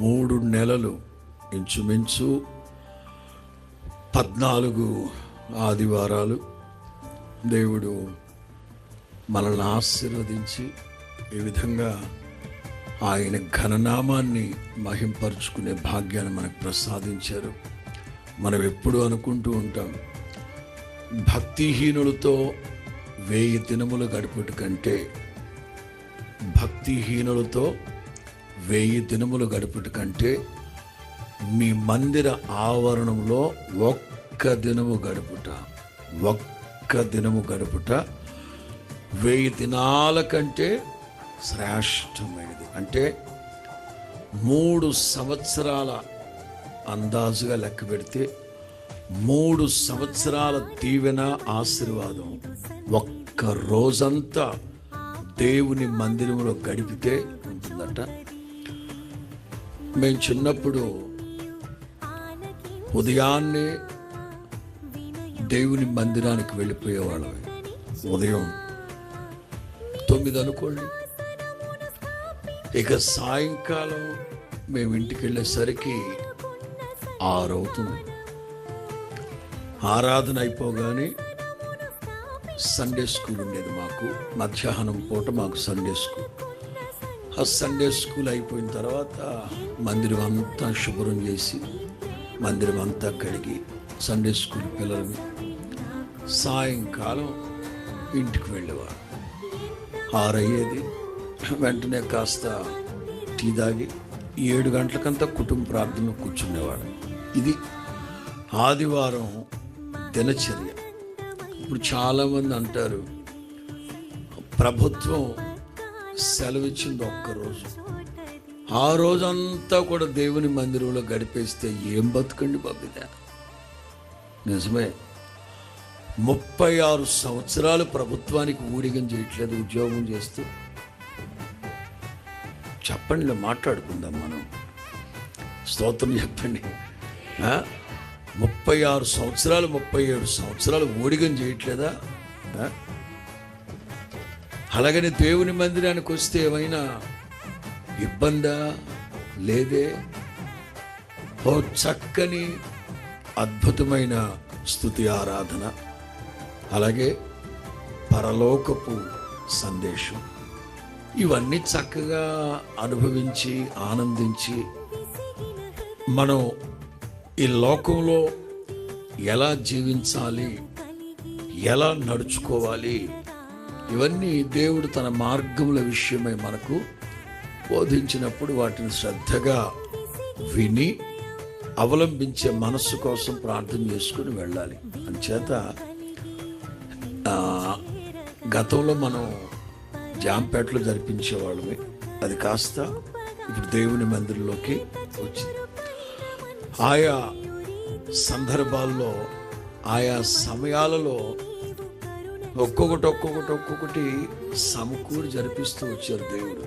3 నెలలు ఇంచుమించు 14 ఆదివారాలు దేవుడు మనల్ని ఆశీర్వదించి ఈ విధంగా ఆయన ఘననామాన్ని మహింపరుచుకునే భాగ్యాన్ని మనకు ప్రసాదించారు. మనం ఎప్పుడు అనుకుంటూ ఉంటాం, భక్తిహీనులతో 1000 దినములు గడుపుట కంటే, భక్తిహీనులతో 1000 దినములు గడుపుట కంటే మీ మందిర ఆవరణంలో ఒక్క దినము గడుపుట 1000 దినాల కంటే శ్రేష్టమైనది. అంటే 3 సంవత్సరాల అందాజుగా లెక్క పెడితే 3 సంవత్సరాల దీవెన ఆశీర్వాదం ఒక్క రోజంతా దేవుని మందిరంలో గడిపితే ఉంటుందట. మేము చిన్నప్పుడు ఉదయాన్నే దేవుని మందిరానికి వెళ్ళిపోయేవాళ్ళం. ఉదయం 9 అనుకోండి, ఇక సాయంకాలం మేము ఇంటికి వెళ్ళేసరికి 6 అవుతుంది. ఆరాధన అయిపోగానే సండే స్కూల్ ఉండేది మాకు. మధ్యాహ్నం పూట మాకు సండే స్కూల్. ఆ సండే స్కూల్ అయిపోయిన తర్వాత మందిరం అంతా శుభ్రం చేసి, మందిరం అంతా కడిగి సండే స్కూల్ పిల్లలు సాయంకాలం ఇంటికి వెళ్ళేవారు. 6 అయ్యేది. వెంటనే కాస్త టీ తాగి 7 గంటలకంతా కుటుంబ ప్రార్థనలో కూర్చునేవాడు. ఇది ఆదివారం దినచర్య. ఇప్పుడు చాలామంది అంటారు, ప్రభుత్వం సెలవిచ్చింది ఒక్కరోజు, ఆ రోజంతా కూడా దేవుని మందిరంలో గడిపేస్తే ఏం బతుకండి బాబిదా. నిజమే, 36 సంవత్సరాలు ప్రభుత్వానికి ఊడిగం చేయట్లేదు, ఉద్యోగం చేస్తూ. చెప్పండి, మాట్లాడుకుందాం మనం. స్తోత్రం చెప్పండి. 36 సంవత్సరాలు 37 సంవత్సరాలు ఊడిగం చేయట్లేదా? అలాగని దేవుని మందిరానికి వస్తే ఏమైనా ఇబ్బందా? లేదే. ఓ చక్కని అద్భుతమైన స్తుతి ఆరాధన, అలాగే పరలోకపు సందేశం, ఇవన్నీ చక్కగా అనుభవించి ఆనందించి మనం ఈ లోకంలో ఎలా జీవించాలి, ఎలా నడుచుకోవాలి, ఇవన్నీ దేవుడు తన మార్గముల విషయమై మనకు బోధించినప్పుడు వాటిని శ్రద్ధగా విని అవలంబించే మనస్సు కోసం ప్రార్థన చేసుకుని వెళ్ళాలి. అంచేత గతంలో మనం జాంపేటలో జరిపించేవాళ్ళమే, అది కాస్త ఇప్పుడు దేవుని మందిరంలోకి వచ్చింది. ఆయా సందర్భాల్లో ఆయా సమయాలలో ఒక్కొక్కటి సమకూరి జరిపిస్తూ వచ్చారు దేవుడు.